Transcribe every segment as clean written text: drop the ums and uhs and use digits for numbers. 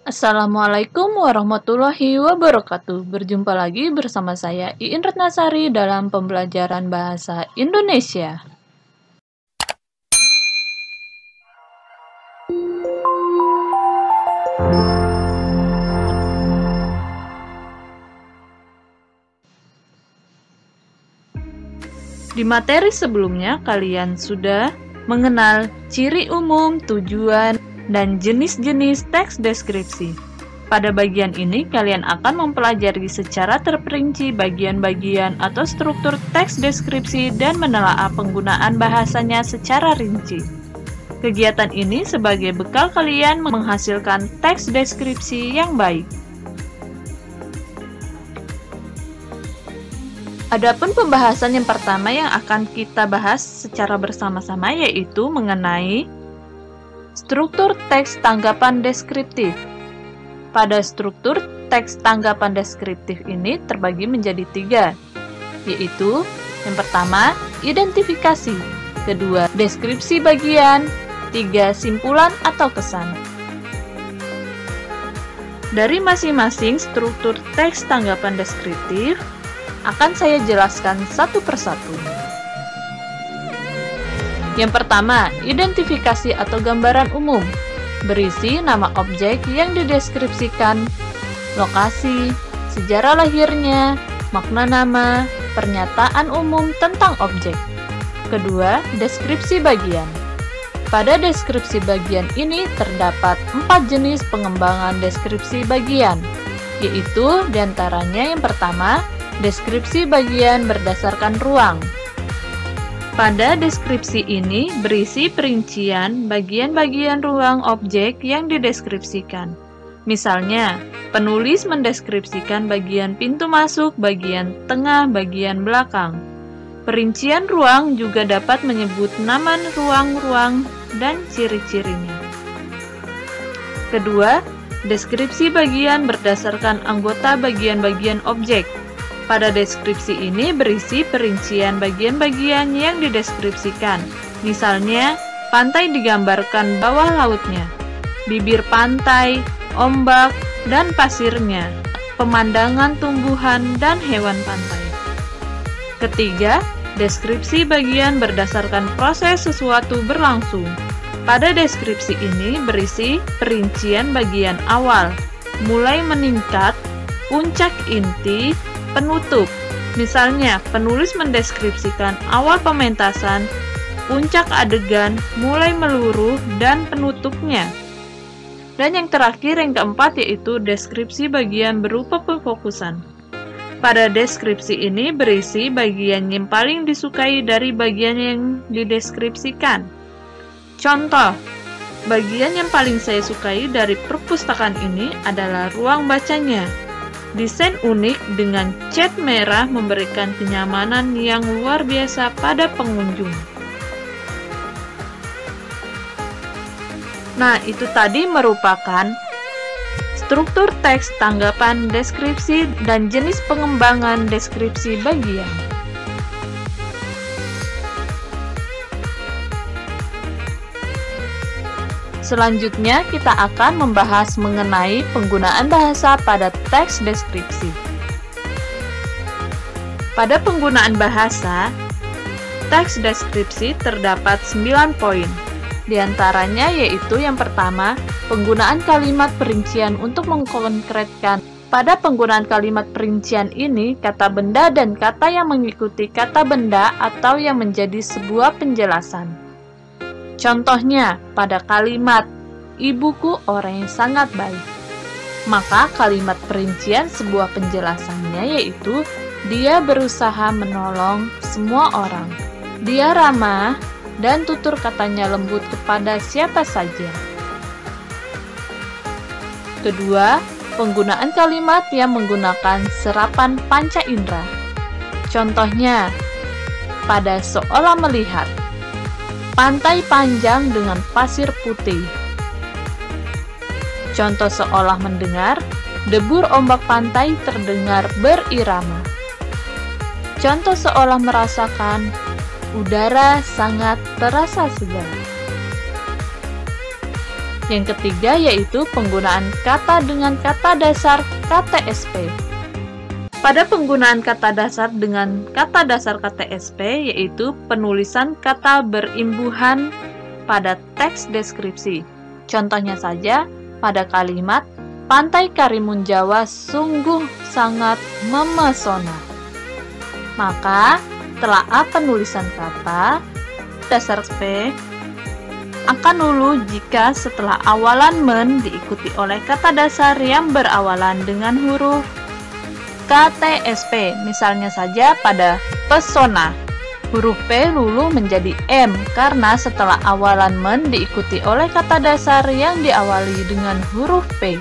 Assalamualaikum warahmatullahi wabarakatuh. Berjumpa lagi bersama saya Iin Ratnasari dalam pembelajaran bahasa Indonesia. Di materi sebelumnya kalian sudah mengenal ciri umum, tujuan, dan jenis-jenis teks deskripsi. Pada bagian ini, kalian akan mempelajari secara terperinci bagian-bagian atau struktur teks deskripsi dan menelaah penggunaan bahasanya secara rinci. Kegiatan ini sebagai bekal kalian menghasilkan teks deskripsi yang baik. Adapun pembahasan yang pertama yang akan kita bahas secara bersama-sama yaitu mengenai struktur teks tanggapan deskriptif. Pada struktur teks tanggapan deskriptif ini terbagi menjadi 3, yaitu yang pertama, identifikasi, kedua, deskripsi bagian, 3, simpulan atau kesan. Dari masing-masing struktur teks tanggapan deskriptif, akan saya jelaskan satu persatu. Yang pertama, identifikasi atau gambaran umum. Berisi nama objek yang dideskripsikan, lokasi, sejarah lahirnya, makna nama, pernyataan umum tentang objek. Kedua, deskripsi bagian. Pada deskripsi bagian ini terdapat 4 jenis pengembangan deskripsi bagian, yaitu diantaranya yang pertama, deskripsi bagian berdasarkan ruang. Pada deskripsi ini berisi perincian bagian-bagian ruang objek yang dideskripsikan. Misalnya, penulis mendeskripsikan bagian pintu masuk, bagian tengah, bagian belakang. Perincian ruang juga dapat menyebut nama ruang-ruang dan ciri-cirinya. Kedua, deskripsi bagian berdasarkan anggota bagian-bagian objek. Pada deskripsi ini berisi perincian bagian-bagian yang dideskripsikan. Misalnya, pantai digambarkan bawah lautnya, bibir pantai, ombak, dan pasirnya, pemandangan tumbuhan dan hewan pantai. Ketiga, deskripsi bagian berdasarkan proses sesuatu berlangsung. Pada deskripsi ini berisi perincian bagian awal, mulai meningkat, puncak inti, penutup. Misalnya, penulis mendeskripsikan awal pementasan, puncak adegan, mulai meluruh, dan penutupnya. Dan yang terakhir, yang keempat, yaitu deskripsi bagian berupa pemfokusan. Pada deskripsi ini berisi bagian yang paling disukai dari bagian yang dideskripsikan. Contoh, bagian yang paling saya sukai dari perpustakaan ini adalah ruang bacanya. Desain unik dengan cat merah memberikan kenyamanan yang luar biasa pada pengunjung. Nah, itu tadi merupakan struktur teks tanggapan deskripsi dan jenis pengembangan deskripsi bagian. Selanjutnya, kita akan membahas mengenai penggunaan bahasa pada teks deskripsi. Pada penggunaan bahasa, teks deskripsi terdapat 9 poin. Di antaranya yaitu yang pertama, penggunaan kalimat perincian untuk mengkonkretkan. Pada penggunaan kalimat perincian ini, kata benda dan kata yang mengikuti kata benda atau yang menjadi sebuah penjelasan. Contohnya, pada kalimat, ibuku orang yang sangat baik. Maka kalimat perincian sebuah penjelasannya yaitu, dia berusaha menolong semua orang. Dia ramah dan tutur katanya lembut kepada siapa saja. Kedua, penggunaan kalimat yang menggunakan serapan panca indera. Contohnya, pada seolah melihat, pantai panjang dengan pasir putih. Contoh seolah mendengar, debur ombak pantai terdengar berirama. Contoh seolah merasakan, udara sangat terasa segar. Yang ketiga yaitu penggunaan kata dengan kata dasar KTSP. Pada penggunaan kata dasar dengan kata dasar KTSP yaitu penulisan kata berimbuhan pada teks deskripsi. Contohnya saja pada kalimat Pantai Karimun Jawa sungguh sangat memesona. Maka telaah penulisan kata dasar SP akan luluh jika setelah awalan men diikuti oleh kata dasar yang berawalan dengan huruf KTSP. Misalnya saja pada pesona, huruf P luluh menjadi M karena setelah awalan men diikuti oleh kata dasar yang diawali dengan huruf P.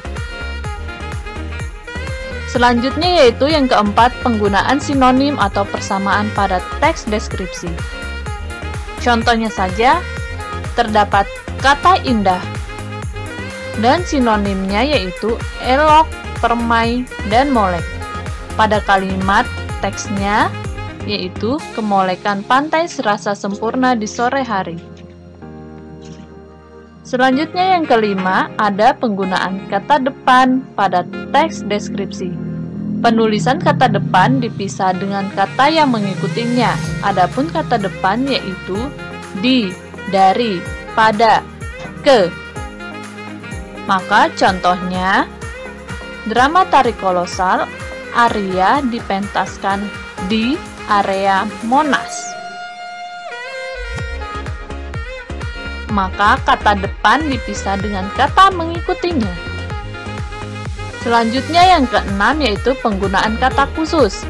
Selanjutnya yaitu yang keempat, penggunaan sinonim atau persamaan pada teks deskripsi. Contohnya saja, terdapat kata indah dan sinonimnya yaitu elok, permai, dan molek. Pada kalimat teksnya yaitu kemolekan pantai serasa sempurna di sore hari. Selanjutnya yang kelima, ada penggunaan kata depan pada teks deskripsi. Penulisan kata depan dipisah dengan kata yang mengikutinya. Adapun kata depan yaitu di, dari, pada, ke. Maka contohnya, drama Tari Kolosal, Arya dipentaskan di area Monas. Maka kata depan dipisah dengan kata mengikutinya. Selanjutnya yang keenam yaitu penggunaan kata khusus.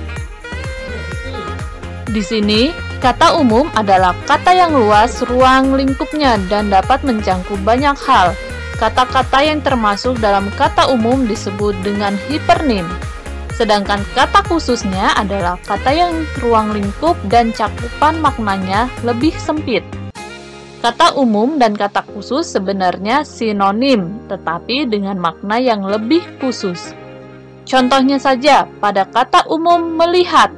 Di sini, kata umum adalah kata yang luas ruang lingkupnya dan dapat mencakup banyak hal. Kata-kata yang termasuk dalam kata umum disebut dengan hipernim. Sedangkan kata khususnya adalah kata yang ruang lingkup dan cakupan maknanya lebih sempit. Kata umum dan kata khusus sebenarnya sinonim, tetapi dengan makna yang lebih khusus. Contohnya saja, pada kata umum melihat,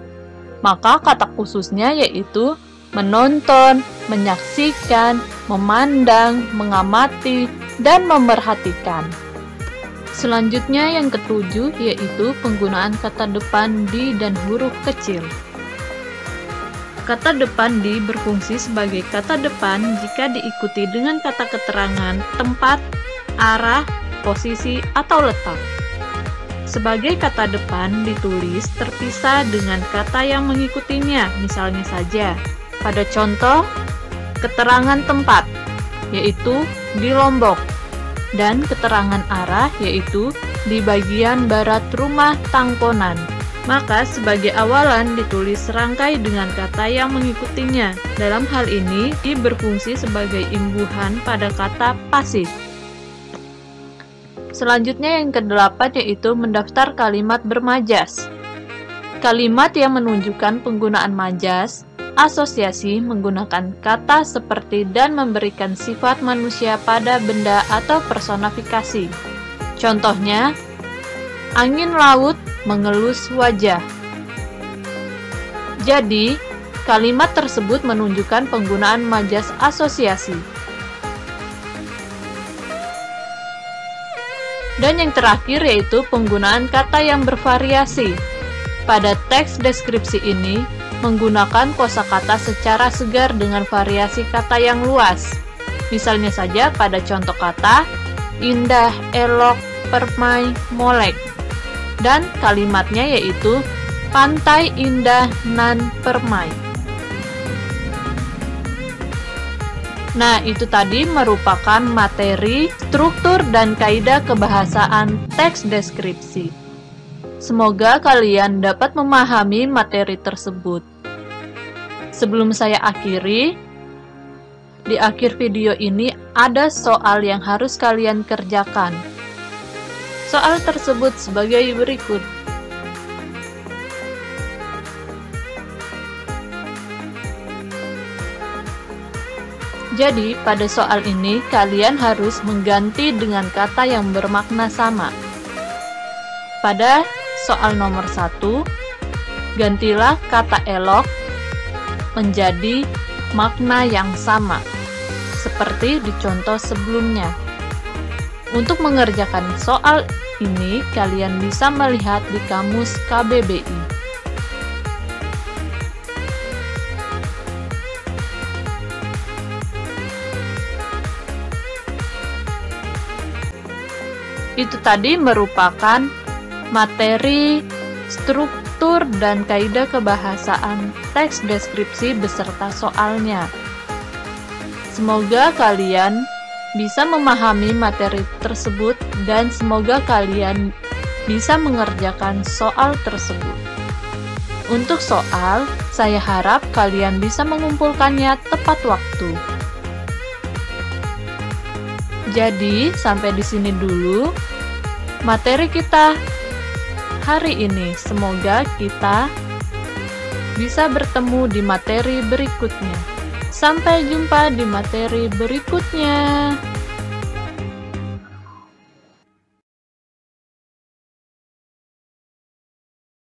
maka kata khususnya yaitu menonton, menyaksikan, memandang, mengamati, dan memerhatikan. Selanjutnya yang ketujuh yaitu penggunaan kata depan di dan huruf kecil. Kata depan di berfungsi sebagai kata depan jika diikuti dengan kata keterangan tempat, arah, posisi, atau letak. Sebagai kata depan ditulis terpisah dengan kata yang mengikutinya, misalnya saja pada contoh keterangan tempat yaitu di Lombok dan keterangan arah yaitu di bagian barat rumah Tangkonan. Maka sebagai awalan ditulis serangkai dengan kata yang mengikutinya. Dalam hal ini berfungsi sebagai imbuhan pada kata pasif. Selanjutnya yang kedelapan yaitu mendaftar kalimat bermajas. Kalimat yang menunjukkan penggunaan majas, asosiasi menggunakan kata seperti dan memberikan sifat manusia pada benda atau personifikasi. Contohnya, angin laut mengelus wajah. Jadi, kalimat tersebut menunjukkan penggunaan majas asosiasi. Dan yang terakhir yaitu penggunaan kata yang bervariasi. Pada teks deskripsi ini, menggunakan kosakata secara segar dengan variasi kata yang luas. Misalnya saja pada contoh kata, indah, elok, permai, molek. Dan kalimatnya yaitu pantai indah nan permai. Nah, itu tadi merupakan materi, struktur, dan kaidah kebahasaan teks deskripsi. Semoga kalian dapat memahami materi tersebut. Sebelum saya akhiri, di akhir video ini ada soal yang harus kalian kerjakan. Soal tersebut sebagai berikut. Jadi, pada soal ini kalian harus mengganti dengan kata yang bermakna sama. Pada soal nomor 1, gantilah kata elok menjadi makna yang sama, seperti di contoh sebelumnya. Untuk mengerjakan soal ini, kalian bisa melihat di kamus KBBI. Itu tadi merupakan materi, struktur, dan kaidah kebahasaan teks deskripsi beserta soalnya. Semoga kalian bisa memahami materi tersebut dan semoga kalian bisa mengerjakan soal tersebut. Untuk soal, saya harap kalian bisa mengumpulkannya tepat waktu. Jadi, sampai di sini dulu materi kita hari ini. Semoga kita bisa bertemu di materi berikutnya. Sampai jumpa di materi berikutnya.